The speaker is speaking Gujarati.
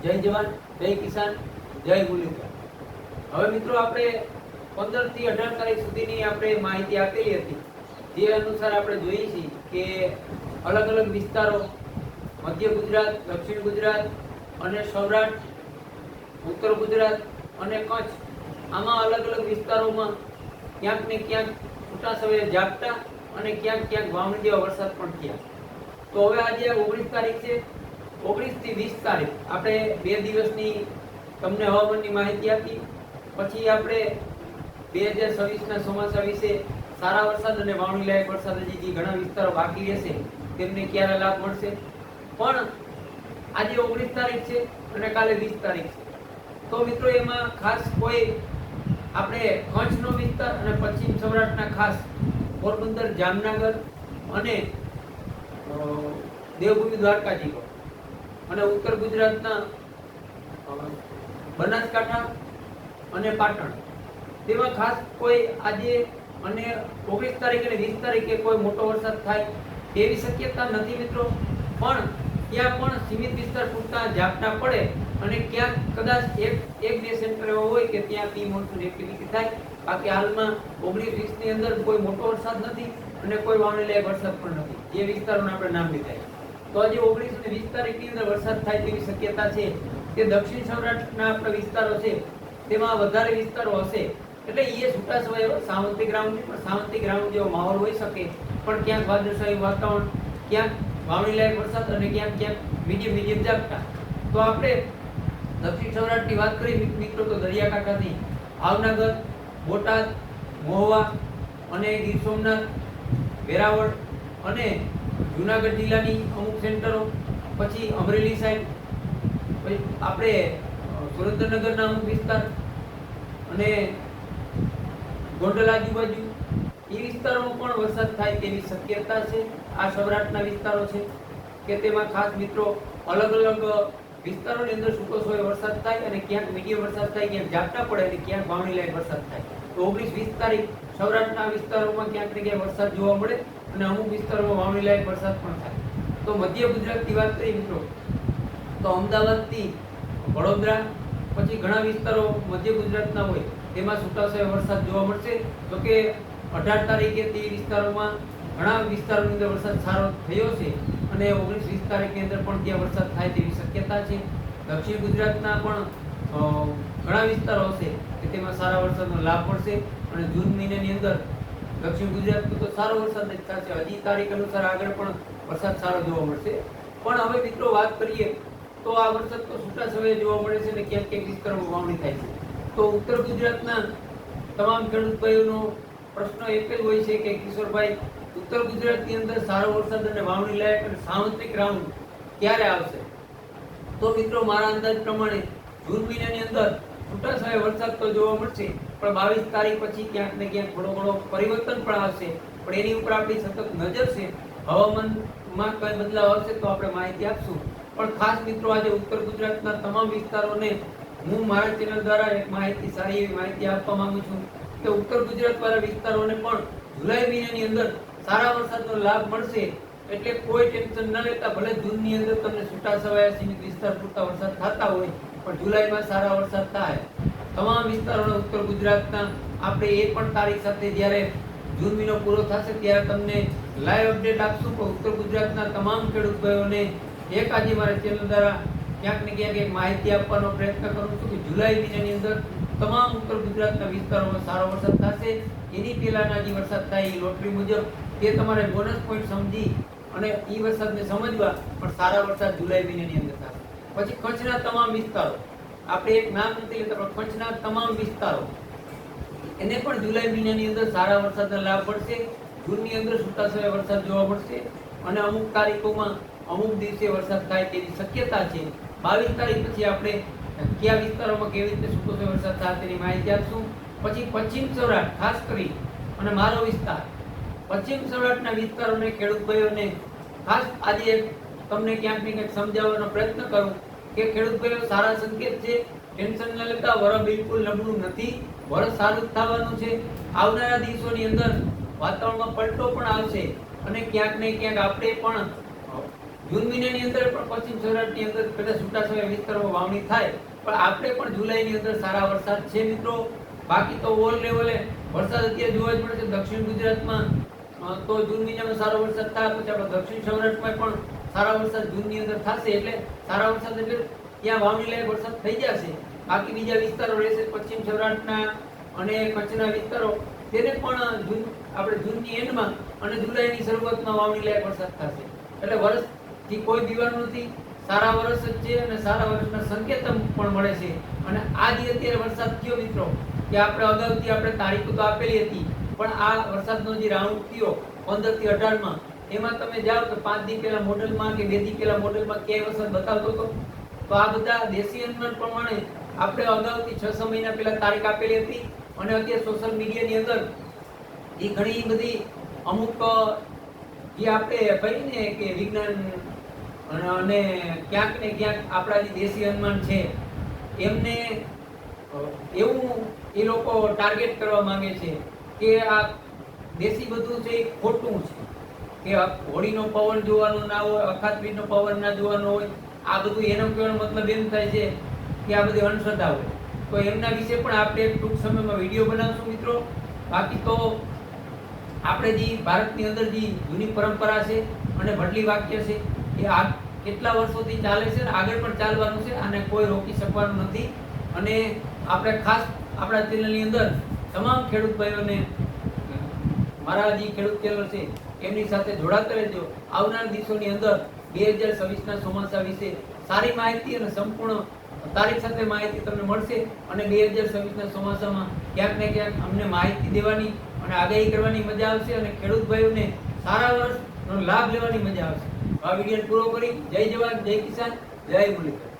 જય જવાન, જય કિસાન, જય ગુલેકા। હવે મિત્રો આપણે 15 થી 18 તારીખ સુધીની આપણે માહિતી આપેલી હતી, જે અનુસાર આપણે જોઈએ છીએ કે અલગ અલગ વિસ્તારો મધ્ય ગુજરાત, દક્ષિણ ગુજરાત અને સૌરાષ્ટ્ર, ઉત્તર ગુજરાત અને કચ્છ, આમાં અલગ અલગ વિસ્તારોમાં ક્યાંક ને ક્યાંક છૂટા સમયે ઝાપટા અને ક્યાંક ક્યાંક વાવણી જેવા વરસાદ પણ થયા। તો હવે આજે 19 તારીખ છે, 19 થી 20 તારીખ આપણે 2 દિવસની તમને હવામાનની માહિતી આપી। પછી આપણે 2026 ના ચોમાસા વિશે સારા વરસાદ અને વાવણી લાયક વરસાદ હજી ઘણા વિસ્તારો બાકી રહેશે તેમને ક્યારે લાભ મળશે। પણ આજે 19 તારીખ છે અને કાલે 20 તારીખ છે, તો મિત્રો એમાં ખાસ કોઈ આપણે કચ્છનો વિસ્તાર અને પશ્ચિમ સૌરાષ્ટ્રના ખાસ પોરબંદર, જામનગર અને દેવભૂમિ દ્વારકા જિલ્લો અને ઉત્તર ગુજરાતના બનાસકાંઠા અને પાટણ, તેમાં ખાસ કોઈ આજે અને 19 તારીખે અને 20 તારીખે કોઈ મોટો વરસાદ થાય તેવી શક્યતા નથી મિત્રો। પણ ત્યાં પણ સીમિત વિસ્તાર પૂરતા ઝાપટા પડે અને ક્યાંક કદાચ એક બે સેન્ટર એવા હોય કે ત્યાં પ્રી મોન્સૂન એક્ટિવિટી થાય। બાકી હાલમાં 19-20 ની અંદર કોઈ મોટો વરસાદ નથી અને કોઈ વાવણી લાયક વરસાદ પણ નથી, જે વિસ્તારોના આપણે નામ લીધા। તો આજે 19 અને 20 તારીખની અંદર વરસાદ થાય તેવી શક્યતા છે કે દક્ષિણ સૌરાષ્ટ્રના આપણા વિસ્તારો છે તેમાં વધારે વિસ્તારો હશે, એટલે એ છૂટા છવાયા સાવંતિક રાઉન્ડ પણ સાવંતિક રાઉન્ડ જેવો માહોલ હોઈ શકે, પણ ક્યાંક વાદળછાયું વાતાવરણ, ક્યાંક વાવણી લાયક વરસાદ અને ક્યાંક ક્યાંક મીડિયમ ઝાપટા। તો આપણે દક્ષિણ સૌરાષ્ટ્રની વાત કરીએ મિત્રો તો દરિયાકાંઠાથી ભાવનગર, બોટાદ, મહુવા અને ગીર સોમનાથ, વેરાવળ અને જુનાગઢ જિલ્લાની અમુક સેન્ટરો, પછી અમરેલી સાઈડ, પછી આપણે સુરેન્દ્રનગરના અમુક વિસ્તાર અને ગોંડલ આજુબાજુ એ વિસ્તારોમાં પણ વરસાદ થાય તેવી શક્યતા છે। આ સૌરાષ્ટ્રના વિસ્તારો છે કે તેમાં ખાસ મિત્રો અલગ અલગ વિસ્તારોની અંદર સૂકો સોય વરસાદ થાય અને ક્યાંક મીડિયમ વરસાદ થાય, ક્યાંક ઝાપટા પડે અને ક્યાંક વાવણી લાયક વરસાદ થાય। તો 19-20 તારીખ સૌરાષ્ટ્રના વિસ્તારોમાં ક્યાંક ને ક્યાંક વરસાદ જોવા મળે અને અમુક વિસ્તારોમાં વાવણી લાયક વરસાદ પણ થાય। તો મધ્ય ગુજરાતની વાત કરીએ મિત્રો તો અમદાવાદથી વડોદરા, પછી ઘણા વિસ્તારો મધ્ય ગુજરાતના હોય તેમાં છૂટાછવાયા વરસાદ જોવા મળશે। તો કે 18 તારીખે તે વિસ્તારોમાં ઘણા વિસ્તારોની અંદર વરસાદ સારો થયો છે અને 19-20 તારીખની અંદર પણ ત્યાં વરસાદ થાય તેવી શક્યતા છે। દક્ષિણ ગુજરાતના પણ ઘણા વિસ્તારો હશે કે તેમાં સારા વરસાદનો લાભ મળશે અને જૂન મહિનાની અંદર દક્ષિણ ગુજરાતમાં તો સારો વરસાદ જ થશે। હજી તારીખ અનુસાર આગળ પણ વરસાદ સારો જોવા મળશે। પણ હવે મિત્રો વાત કરીએ તો આ વરસાદ તો છૂટા છવાયે જોવા મળે છે અને ક્યાંક ક્યાંક વિસ્તારોમાં વાવણી થાય છે। તો ઉત્તર ગુજરાતના તમામ ખેડૂત ભાઈઓનો પ્રશ્ન એક જ હોય છે કે કિશોરભાઈ, ઉત્તર ગુજરાતની અંદર સારો વરસાદ અને વાવણી લાયક અને સાવંતિક રાઉન્ડ ક્યારે આવશે? તો મિત્રો મારા અંદાજ પ્રમાણે જૂન મહિનાની અંદર છૂટાછવાયા વરસાદ તો જોવા મળશે, પણ 22 તારીખ પછી ક્યાંક ને ક્યાંક થોડો ઘણો પરિવર્તન પણ આવશે, પણ એની ઉપર આપણી સતત નજર છે। હવામાનમાં કઈ બદલાવ આવશે તો આપણે માહિતી આપશું। પણ ખાસ મિત્રો આજે ઉત્તર ગુજરાતના તમામ વિસ્તારોને હું મારા ચેનલ દ્વારા એક માહિતી, સારી એવી માહિતી આપવા માંગુ છું કે ઉત્તર ગુજરાત વાળા વિસ્તારોને પણ જુલાઈ મહિનાની અંદર સારા વરસાદનો લાભ મળશે। એટલે કોઈ ટેન્શન ન લેતા, ભલે જૂનની અંદર તમને છૂટાછવાયા સીમિત વિસ્તાર પૂરતા વરસાદ થતા હોય પણ જુલાઈમાં સારા વરસાદ થાય। તમામ વિસ્તારોના ઉત્તર ગુજરાતના આપણે એ પણ તારીખ સાથે જ્યારે જૂન મહિનો પૂરો થશે ત્યારે તમને લાઈવ અપડેટ આપશું। પણ ઉત્તર ગુજરાતના તમામ ખેડૂત ભાઈઓને એક આજે મારા ચેનલ દ્વારા ક્યાંક ને ક્યાંક એક માહિતી આપવાનો પ્રયત્ન કરું છું કે જુલાઈ મહિનાની અંદર તમામ ઉત્તર ગુજરાતના વિસ્તારોમાં સારો વરસાદ થશે। એની પહેલાના જે વરસાદ થાય એ લોટરી મુજબ તે તમારે બોનસ પોઈન્ટ સમજી અને એ વરસાદને સમજવા, પણ સારા વરસાદ જુલાઈ મહિનાની અંદર થશે। પછી કચ્છના તમામ વિસ્તારો, આપણે એક નામ નથી લેતા પણ કચ્છના તમામ વિસ્તારો એને પણ જુલાઈ મહિનાની અંદર સારા વરસાદના લાભ મળશે। જૂનની અંદર છૂટાછવાયા વરસાદ જોવા મળશે અને અમુક તારીખોમાં અમુક દિવસે વરસાદ થાય તેવી શક્યતા છે। 22 તારીખ પછી આપણે કયા વિસ્તારોમાં કેવી રીતે છૂટોછવાયો વરસાદ થાય તેની માહિતી આપશું। પછી પશ્ચિમ સૌરાષ્ટ્ર ખાસ કરી અને મારો વિસ્તાર પશ્ચિમ સૌરાષ્ટ્રના વિસ્તારોને ખેડૂત ભાઈઓને ખાસ આજે તમને ક્યાંક ને ક્યાંક સમજાવવાનો પ્રયત્ન કરું કે ખેડૂત ભાઈઓ સારા સંકેત છે, ટેન્શન ન લેતા, વરસ બિલકુલ નબળું નથી, વરસ સારું જ થવાનું છે। આવનારા દિવસોની અંદર વાતાવરણમાં પલટો પણ આવશે અને ક્યાંક ને ક્યાંક આપણે પણ જૂન મહિનાની અંદર પણ પશ્ચિમ સૌરાષ્ટ્રની અંદર કદાચ છૂટાછવાયા વિસ્તારોમાં વાવણી થાય, પણ આપણે પણ જુલાઈની અંદર સારા વરસાદ છે મિત્રો. બાકી તો ઓલ લેવલે વરસાદ અત્યારે જોવા જ મળે છે. દક્ષિણ ગુજરાતમાં તો જૂન મહિનામાં સારો વરસાદ થાય, પછી આપણે દક્ષિણ સૌરાષ્ટ્રમાં પણ સારા વરસાદ જૂનની અંદર થશે. એટલે સારા વરસાદ એટલે ત્યાં વાવણી લાયક વરસાદ થઈ જશે. બાકી બીજા વિસ્તારો રહેશે પશ્ચિમ સૌરાષ્ટ્રના અને કચ્છના વિસ્તારો, તેને પણ આપણે જૂનની એન્ડમાં અને જુલાઈની શરૂઆતમાં વાવણી લાયક વરસાદ થશે. એટલે વર્ષથી કોઈ દીવાનું નથી, સારા વર્ષ જ છે અને સારા વર્ષના સંકેત પણ મળે છે. અને આ જે અત્યારે વરસાદ થયો મિત્રો, કે આપણે અગાઉથી આપણે તારીખો તો આપેલી હતી, પણ આ વરસાદનો જે રાઉન્ડ થયો 15 થી 18 એમાં તમે જાઓ તો 5 દી પહેલા મોડેલમાં કે 2 દી પહેલા મોડેલમાં ક્યાંય વરસાદ બતાવતો હતો. તો આ બધા દેશી અનુમાન પ્રમાણે આપણે અગાઉથી 6 મહિના પહેલા તારીખ આપેલી હતી. અને અત્યારે સોશિયલ મીડિયાની અંદર એ ઘણી બધી અમુક જે આપણે કહીને કે વિજ્ઞાન અને ક્યાંક ને ક્યાંક આપણા જે દેશી અનુમાન છે એમને એવું એ લોકો ટાર્ગેટ કરવા માંગે છે કે આ દેશી બધું છે એ ખોટું છે, કે હોળીનો પવન જોવાનો ના હોય, અખાત્રીજનો પવન ના જોવાનો હોય. આ બધું એનો કહેવાનો મતલબ એમ થાય છે કે આ બધી અંધશ્રદ્ધા હોય. તો એમના વિશે પણ આપણે ટૂંક સમયમાં વિડીયો બનાવશું મિત્રો. બાકી તો આપણે જે ભારતની અંદર જે જૂની પરંપરા છે અને ભડલી વાક્ય છે એ આ કેટલા વર્ષોથી ચાલે છે અને આગળ પણ ચાલવાનું છે, અને કોઈ રોકી શકવાનું નથી. અને આપણે ખાસ આપણા ચેનલની અંદર તમામ ખેડૂત ભાઈઓને મારા જે ખેડૂત ચેનલ છે એમની સાથે જોડાતા રહેજો. આવનાર દિવસોની અંદર 2026ના ચોમાસા વિશે સારી માહિતી અને સંપૂર્ણ તારીખ સાથે માહિતી તમને મળશે. અને 2026ના ચોમાસામાં ક્યાંક ને ક્યાંક અમને માહિતી દેવાની અને આગાહી કરવાની મજા આવશે, અને ખેડૂત ભાઈઓને સારા વર્ષનો લાભ લેવાની મજા આવશે. આ વિડીયો પૂરો કરી જય જવાન, જય કિસાન, જય મુરલીધર.